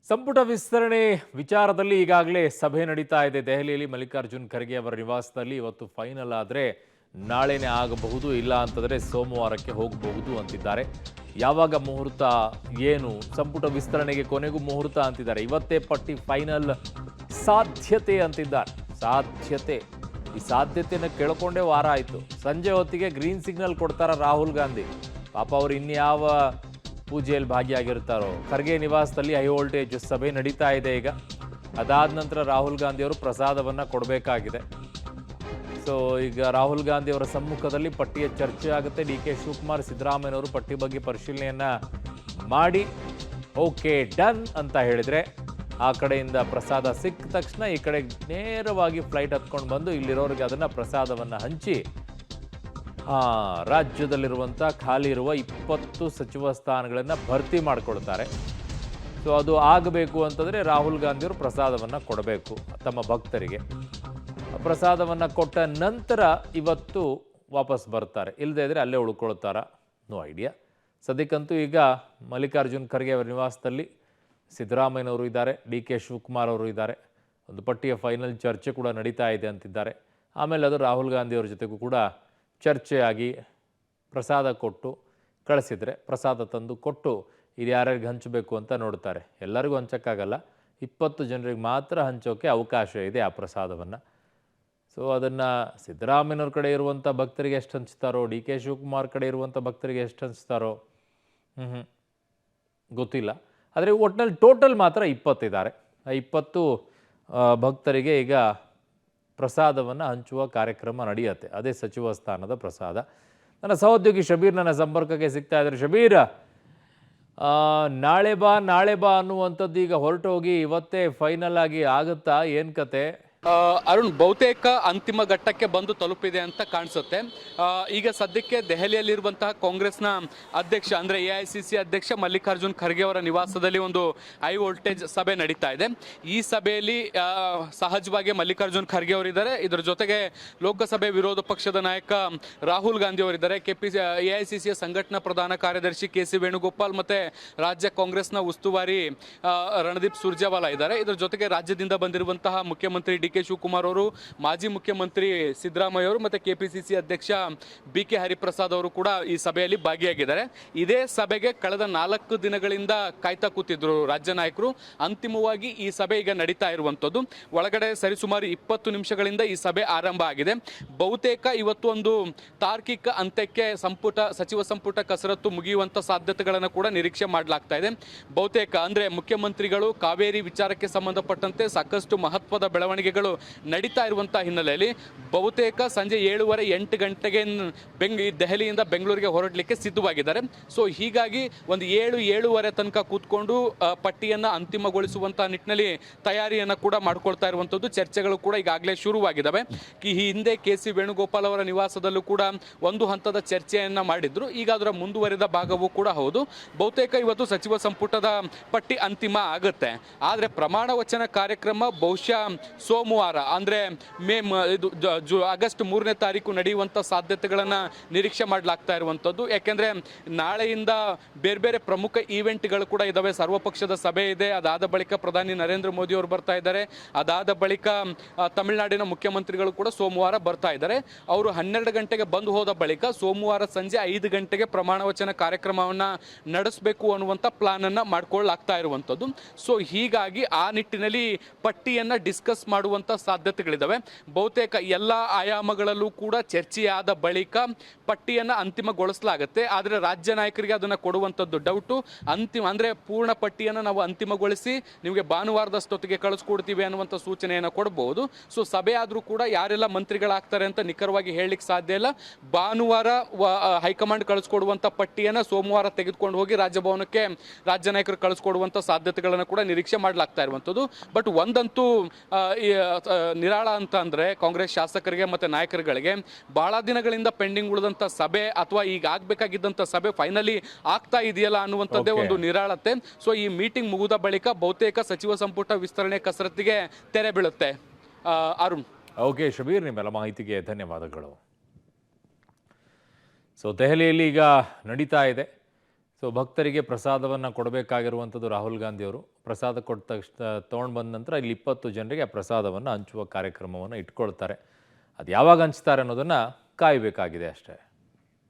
ಸಂಪುಟ ವಿಸ್ತರಣೆ ವಿಚಾರದಲ್ಲಿ ಈಗಾಗಲೇ ಸಭೆ ನಡೀತಾ ಇದೆ. ದೆಹಲಿಯಲ್ಲಿ ಮಲ್ಲಿಕಾರ್ಜುನ್ ಖರ್ಗೆ ಅವರ ನಿವಾಸದಲ್ಲಿ ಇವತ್ತು ಫೈನಲ್ ಆದರೆ ನಾಳೆನೇ ಆಗಬಹುದು, ಇಲ್ಲ ಅಂತಂದರೆ ಸೋಮವಾರಕ್ಕೆ ಹೋಗಬಹುದು ಅಂತಿದ್ದಾರೆ. ಯಾವಾಗ ಮುಹೂರ್ತ ಏನು, ಸಂಪುಟ ವಿಸ್ತರಣೆಗೆ ಕೊನೆಗೂ ಮುಹೂರ್ತ ಅಂತಿದ್ದಾರೆ. ಇವತ್ತೇ ಪಟ್ಟಿ ಫೈನಲ್ ಸಾಧ್ಯತೆ ಅಂತಿದ್ದಾರೆ. ಸಾಧ್ಯತೆ, ಈ ಸಾಧ್ಯತೆಯನ್ನು ಕೇಳ್ಕೊಂಡೇ ವಾರ ಆಯಿತು. ಸಂಜೆ ಹೊತ್ತಿಗೆ ಗ್ರೀನ್ ಸಿಗ್ನಲ್ ಕೊಡ್ತಾರ ರಾಹುಲ್ ಗಾಂಧಿ. ಪಾಪ ಅವರು ಇನ್ಯಾವ ಪೂಜೆಯಲ್ಲಿ ಭಾಗಿಯಾಗಿರ್ತಾರೋ. ಖರ್ಗೆ ನಿವಾಸದಲ್ಲಿ ಹೈ ವೋಲ್ಟೇಜ್ ಸಭೆ ನಡೀತಾ ಇದೆ ಈಗ. ಅದಾದ ನಂತರ ರಾಹುಲ್ ಗಾಂಧಿ ಅವರು ಪ್ರಸಾದವನ್ನು ಕೊಡಬೇಕಾಗಿದೆ. ಸೊ ಈಗ ರಾಹುಲ್ ಗಾಂಧಿ ಅವರ ಸಮ್ಮುಖದಲ್ಲಿ ಪಟ್ಟಿಯ ಚರ್ಚೆ ಆಗುತ್ತೆ. ಡಿ ಕೆ ಶಿವಕುಮಾರ್, ಸಿದ್ದರಾಮಯ್ಯನವರು ಪಟ್ಟಿ ಬಗ್ಗೆ ಪರಿಶೀಲನೆಯನ್ನು ಮಾಡಿ ಓಕೆ ಡನ್ ಅಂತ ಹೇಳಿದರೆ, ಆ ಕಡೆಯಿಂದ ಪ್ರಸಾದ ಸಿಕ್ಕ ತಕ್ಷಣ ಈ ಕಡೆ ನೇರವಾಗಿ ಫ್ಲೈಟ್ ಹತ್ಕೊಂಡು ಬಂದು ಇಲ್ಲಿರೋರಿಗೆ ಅದನ್ನು ಪ್ರಸಾದವನ್ನು ಹಂಚಿ ರಾಜ್ಯದಲ್ಲಿರುವಂಥ ಖಾಲಿ ಇರುವ 20 ಸಚಿವ ಸ್ಥಾನಗಳನ್ನು ಭರ್ತಿ ಮಾಡಿಕೊಳ್ತಾರೆ. ಸೊ ಅದು ಆಗಬೇಕು ಅಂತಂದರೆ ರಾಹುಲ್ ಗಾಂಧಿಯವರು ಪ್ರಸಾದವನ್ನು ಕೊಡಬೇಕು ತಮ್ಮ ಭಕ್ತರಿಗೆ. ಪ್ರಸಾದವನ್ನು ಕೊಟ್ಟ ನಂತರ ಇವತ್ತು ವಾಪಸ್ ಬರ್ತಾರೆ. ಇಲ್ಲದೇ ಇದ್ದರೆ ಅಲ್ಲೇ ಉಳ್ಕೊಳ್ತಾರ, ನೋ ಐಡಿಯಾ. ಸದ್ಯಕ್ಕಂತೂ ಈಗ ಮಲ್ಲಿಕಾರ್ಜುನ್ ಖರ್ಗೆ ಅವರ ನಿವಾಸದಲ್ಲಿ ಸಿದ್ದರಾಮಯ್ಯನವರು ಇದ್ದಾರೆ, ಡಿ ಕೆ ಶಿವಕುಮಾರ್ ಅವರು ಇದ್ದಾರೆ. ಒಂದು ಪಟ್ಟಿಯ ಫೈನಲ್ ಚರ್ಚೆ ಕೂಡ ನಡೀತಾ ಇದೆ ಅಂತಿದ್ದಾರೆ. ಆಮೇಲೆ ಅದು ರಾಹುಲ್ ಗಾಂಧಿಯವ್ರ ಜೊತೆಗೂ ಕೂಡ ಚರ್ಚೆಯಾಗಿ ಪ್ರಸಾದ ಕೊಟ್ಟು ಕಳಿಸಿದರೆ, ಪ್ರಸಾದ ತಂದು ಕೊಟ್ಟು ಇದು ಯಾರ್ಯಾರಿಗೆ ಹಂಚಬೇಕು ಅಂತ ನೋಡ್ತಾರೆ. ಎಲ್ಲರಿಗೂ ಹಂಚೋಕ್ಕಾಗಲ್ಲ, 20 ಜನರಿಗೆ ಮಾತ್ರ ಹಂಚೋಕ್ಕೆ ಅವಕಾಶ ಇದೆ ಆ ಪ್ರಸಾದವನ್ನು. ಸೊ ಅದನ್ನು ಸಿದ್ದರಾಮಯ್ಯನವ್ರ ಕಡೆ ಇರುವಂಥ ಭಕ್ತರಿಗೆ ಎಷ್ಟು ಹಂಚ್ತಾರೋ, ಡಿ ಕೆ ಶಿವಕುಮಾರ್ ಕಡೆ ಇರುವಂಥ ಭಕ್ತರಿಗೆ ಎಷ್ಟು ಹಂಚ್ತಾರೋ ಗೊತ್ತಿಲ್ಲ. ಆದರೆ ಒಟ್ಟಿನಲ್ಲಿ ಟೋಟಲ್ ಮಾತ್ರ 20 ಇದ್ದಾರೆ. ಆ 20 ಭಕ್ತರಿಗೆ ಈಗ ಪ್ರಸಾದವನ್ನು ಹಂಚುವ ಕಾರ್ಯಕ್ರಮ ನಡೆಯುತ್ತೆ. ಅದೇ ಸಚಿವ ಸ್ಥಾನದ ಪ್ರಸಾದ. ನನ್ನ ಸಹೋದ್ಯೋಗಿ ಶಬೀರ್ ನನ್ನ ಸಂಪರ್ಕಕ್ಕೆ ಸಿಗ್ತಾ ಇದ್ದಾರೆ. ಶಬೀರ್, ನಾಳೆ ಬಾ ಅನ್ನುವಂಥದ್ದು ಈಗ ಹೊರಟು ಹೋಗಿ ಇವತ್ತೇ ಫೈನಲ್ ಆಗಿ ಆಗುತ್ತಾ? ಏನು ಕತೆ? ಅರುಣ್, ಬಹುತೇಕ ಅಂತಿಮ ಘಟ್ಟಕ್ಕೆ ಬಂದು ತಲುಪಿದೆ ಅಂತ ಕಾಣಿಸುತ್ತೆ. ಈಗ ಸದ್ಯಕ್ಕೆ ದೆಹಲಿಯಲ್ಲಿರುವಂತಹ ಕಾಂಗ್ರೆಸ್ನ ಅಧ್ಯಕ್ಷ ಅಂದರೆ AICC ಅಧ್ಯಕ್ಷ ಮಲ್ಲಿಕಾರ್ಜುನ್ ಖರ್ಗೆ ಅವರ ನಿವಾಸದಲ್ಲಿ ಒಂದು ಹೈ ವೋಲ್ಟೇಜ್ ಸಭೆ ನಡೀತಾ ಇದೆ. ಈ ಸಭೆಯಲ್ಲಿ ಸಹಜವಾಗಿ ಮಲ್ಲಿಕಾರ್ಜುನ್ ಖರ್ಗೆ ಅವರಿದ್ದಾರೆ. ಇದರ ಜೊತೆಗೆ ಲೋಕಸಭೆ ವಿರೋಧ ಪಕ್ಷದ ನಾಯಕ ರಾಹುಲ್ ಗಾಂಧಿ ಅವರಿದ್ದಾರೆ. AICC ಸಂಘಟನಾ ಪ್ರಧಾನ ಕಾರ್ಯದರ್ಶಿ KC ವೇಣುಗೋಪಾಲ್ ಮತ್ತು ರಾಜ್ಯ ಕಾಂಗ್ರೆಸ್ನ ಉಸ್ತುವಾರಿ ರಣದೀಪ್ ಸುರ್ಜೇವಾಲಾ ಇದ್ದಾರೆ. ಇದರ ಜೊತೆಗೆ ರಾಜ್ಯದಿಂದ ಬಂದಿರುವಂತಹ ಮುಖ್ಯಮಂತ್ರಿ ಡಿ ಕೆ ಶಿವಕುಮಾರ್ ಅವರು, ಮಾಜಿ ಮುಖ್ಯಮಂತ್ರಿ ಸಿದ್ದರಾಮಯ್ಯ ಅವರು ಮತ್ತು KPCC ಅಧ್ಯಕ್ಷ BK ಹರಿಪ್ರಸಾದ್ ಅವರು ಕೂಡ ಈ ಸಭೆಯಲ್ಲಿ ಭಾಗಿಯಾಗಿದ್ದಾರೆ. ಇದೇ ಸಭೆಗೆ ಕಳೆದ 4 ದಿನಗಳಿಂದ ಕಾಯ್ತಾ ಕೂತಿದ್ರು ರಾಜ್ಯ ನಾಯಕರು. ಅಂತಿಮವಾಗಿ ಈ ಸಭೆ ಈಗ ನಡೀತಾ ಇರುವಂಥದ್ದು. ಒಳಗಡೆ ಸರಿಸುಮಾರು 20 ನಿಮಿಷಗಳಿಂದ ಈ ಸಭೆ ಆರಂಭ ಆಗಿದೆ. ಬಹುತೇಕ ಇವತ್ತು ಒಂದು ತಾರ್ಕಿಕ ಅಂತ್ಯಕ್ಕೆ ಸಚಿವ ಸಂಪುಟ ಕಸರತ್ತು ಮುಗಿಯುವಂಥ ಸಾಧ್ಯತೆಗಳನ್ನು ಕೂಡ ನಿರೀಕ್ಷೆ ಮಾಡಲಾಗ್ತಾ ಇದೆ. ಬಹುತೇಕ ಅಂದರೆ ಮುಖ್ಯಮಂತ್ರಿಗಳು ಕಾವೇರಿ ವಿಚಾರಕ್ಕೆ ಸಂಬಂಧಪಟ್ಟಂತೆ ಸಾಕಷ್ಟು ಮಹತ್ವದ ಬೆಳವಣಿಗೆಗಳು ನಡೀತಾ ಇರುವಂತಹ ಹಿನ್ನೆಲೆಯಲ್ಲಿ ಬಹುತೇಕ ಸಂಜೆ 7:30-8 ಗಂಟೆಗೆ ದೆಹಲಿಯಿಂದ ಬೆಂಗಳೂರಿಗೆ ಹೊರಡಲಿಕ್ಕೆ ಸಿದ್ಧವಾಗಿದ್ದಾರೆ. ಸೊ ಹೀಗಾಗಿ ಒಂದು 7-7:30 ತನಕ ಕೂತ್ಕೊಂಡು ಪಟ್ಟಿಯನ್ನು ಅಂತಿಮಗೊಳಿಸುವಂತಹ ನಿಟ್ಟಿನಲ್ಲಿ ತಯಾರಿಯನ್ನು ಕೂಡ ಮಾಡ್ಕೊಳ್ತಾ ಇರುವಂಥದ್ದು. ಚರ್ಚೆಗಳು ಕೂಡ ಈಗಾಗಲೇ ಶುರುವಾಗಿದ್ದಾವೆ. ಈ ಹಿಂದೆ KC ವೇಣುಗೋಪಾಲ್ ಅವರ ನಿವಾಸದಲ್ಲೂ ಕೂಡ ಒಂದು ಹಂತದ ಚರ್ಚೆಯನ್ನು ಮಾಡಿದ್ರು. ಈಗ ಅದರ ಮುಂದುವರಿದ ಭಾಗವೂ ಕೂಡ ಹೌದು. ಬಹುತೇಕ ಇವತ್ತು ಸಚಿವ ಸಂಪುಟದ ಪಟ್ಟಿ ಅಂತಿಮ ಆಗುತ್ತೆ. ಆದರೆ ಪ್ರಮಾಣ ವಚನ ಕಾರ್ಯಕ್ರಮ ಬಹುಶಃ ಸೋಮವಾರ ಅಂದರೆ ಆಗಸ್ಟ್ 3ನೇ ತಾರೀಕು ನಡೆಯುವಂಥ ಸಾಧ್ಯತೆಗಳನ್ನು ನಿರೀಕ್ಷೆ ಮಾಡಲಾಗ್ತಾ ಇರುವಂಥದ್ದು. ಯಾಕೆಂದರೆ ನಾಳೆಯಿಂದ ಬೇರೆ ಬೇರೆ ಪ್ರಮುಖ ಈವೆಂಟ್ಗಳು ಕೂಡ ಇದ್ದಾವೆ. ಸರ್ವಪಕ್ಷದ ಸಭೆ ಇದೆ. ಅದಾದ ಬಳಿಕ ಪ್ರಧಾನಿ ನರೇಂದ್ರ ಮೋದಿ ಅವರು ಬರ್ತಾ ಇದ್ದಾರೆ. ಅದಾದ ಬಳಿಕ ತಮಿಳುನಾಡಿನ ಮುಖ್ಯಮಂತ್ರಿಗಳು ಕೂಡ ಸೋಮವಾರ ಬರ್ತಾ ಇದ್ದಾರೆ. ಅವರು 12 ಗಂಟೆಗೆ ಬಂದು ಹೋದ ಬಳಿಕ ಸೋಮವಾರ ಸಂಜೆ 5 ಗಂಟೆಗೆ ಪ್ರಮಾಣ ವಚನ ಕಾರ್ಯಕ್ರಮವನ್ನು ನಡೆಸಬೇಕು ಅನ್ನುವಂಥ ಪ್ಲಾನನ್ನು ಮಾಡ್ಕೊಳ್ಳಾಗ್ತಾ ಇರುವಂಥದ್ದು. ಸೊ ಹೀಗಾಗಿ ಆ ನಿಟ್ಟಿನಲ್ಲಿ ಪಟ್ಟಿಯನ್ನು ಡಿಸ್ಕಸ್ ಮಾಡುವಂಥ ಸಾಧ್ಯತೆಗಳಿದ್ದಾವೆ. ಬಹುತೇಕ ಎಲ್ಲ ಆಯಾಮಗಳಲ್ಲೂ ಕೂಡ ಚರ್ಚೆಯಾದ ಬಳಿಕ ಪಟ್ಟಿಯನ್ನು ಅಂತಿಮಗೊಳಿಸಲಾಗುತ್ತೆ. ಆದರೆ ರಾಜ್ಯ ನಾಯಕರಿಗೆ ಅದನ್ನು ಕೊಡುವಂಥದ್ದು ಡೌಟು. ಅಂದರೆ ಪೂರ್ಣ ಪಟ್ಟಿಯನ್ನು ನಾವು ಅಂತಿಮಗೊಳಿಸಿ ನಿಮಗೆ ಭಾನುವಾರದಷ್ಟೊತ್ತಿಗೆ ಕಳಿಸ್ಕೊಡ್ತೀವಿ ಅನ್ನುವಂಥ ಸೂಚನೆಯನ್ನು ಕೊಡಬಹುದು. ಸೊ ಸಭೆ ಆದರೂ ಕೂಡ ಯಾರೆಲ್ಲ ಮಂತ್ರಿಗಳಾಗ್ತಾರೆ ಅಂತ ನಿಖರವಾಗಿ ಹೇಳಲಿಕ್ಕೆ ಸಾಧ್ಯ ಇಲ್ಲ. ಭಾನುವಾರ ಹೈಕಮಾಂಡ್ ಕಳಿಸ್ಕೊಡುವಂಥ ಪಟ್ಟಿಯನ್ನು ಸೋಮವಾರ ತೆಗೆದುಕೊಂಡು ಹೋಗಿ ರಾಜಭವನಕ್ಕೆ ರಾಜ್ಯ ನಾಯಕರು ಕಳಿಸ್ಕೊಡುವಂಥ ಸಾಧ್ಯತೆಗಳನ್ನು ಕೂಡ ನಿರೀಕ್ಷೆ ಮಾಡಲಾಗ್ತಾ ಇರುವಂಥದ್ದು. ಬಟ್ ಒಂದಂತೂ ನಿರಾಳ ಅಂತ ಅಂದರೆ ಕಾಂಗ್ರೆಸ್ ಶಾಸಕರಿಗೆ ಮತ್ತು ನಾಯಕರುಗಳಿಗೆ ಬಹಳ ದಿನಗಳಿಂದ ಪೆಂಡಿಂಗ್ ಉಳಿದಂಥ ಸಭೆ ಅಥವಾ ಈಗ ಆಗಬೇಕಾಗಿದ್ದಂಥ ಸಭೆ ಫೈನಲಿ ಆಗ್ತಾ ಇದೆಯಲ್ಲ ಅನ್ನುವಂಥದ್ದೇ ಒಂದು ನಿರಾಳತೆ. ಸೊ ಈ ಮೀಟಿಂಗ್ ಮುಗಿದ ಬಳಿಕ ಬಹುತೇಕ ಸಚಿವ ಸಂಪುಟ ವಿಸ್ತರಣೆ ಕಸರತ್ತಿಗೆ ತೆರೆ ಬೀಳುತ್ತೆ. ಅರುಣ್. ಓಕೆ ಶಬೀರ್, ನಿಮ್ಮೆಲ್ಲ ಮಾಹಿತಿಗೆ ಧನ್ಯವಾದಗಳು. ಸೊ ದೆಹಲಿಯಲ್ಲಿ ಈಗ ನಡೀತಾ ಇದೆ ಸೊ ಭಕ್ತರಿಗೆ ಪ್ರಸಾದವನ್ನು ಕೊಡಬೇಕಾಗಿರುವಂಥದ್ದು ರಾಹುಲ್ ಗಾಂಧಿ ಅವರು ಪ್ರಸಾದ ಕೊಟ್ಟ ತಕ್ಷಣ ತೊಗೊಂಡು ಬಂದ ನಂತರ ಇಲ್ಲಿ 20 ಜನರಿಗೆ ಆ ಪ್ರಸಾದವನ್ನು ಹಂಚುವ ಕಾರ್ಯಕ್ರಮವನ್ನು ಇಟ್ಕೊಳ್ತಾರೆ. ಅದು ಯಾವಾಗ ಹಂಚ್ತಾರೆ ಅನ್ನೋದನ್ನು ಕಾಯಬೇಕಾಗಿದೆ ಅಷ್ಟೇ.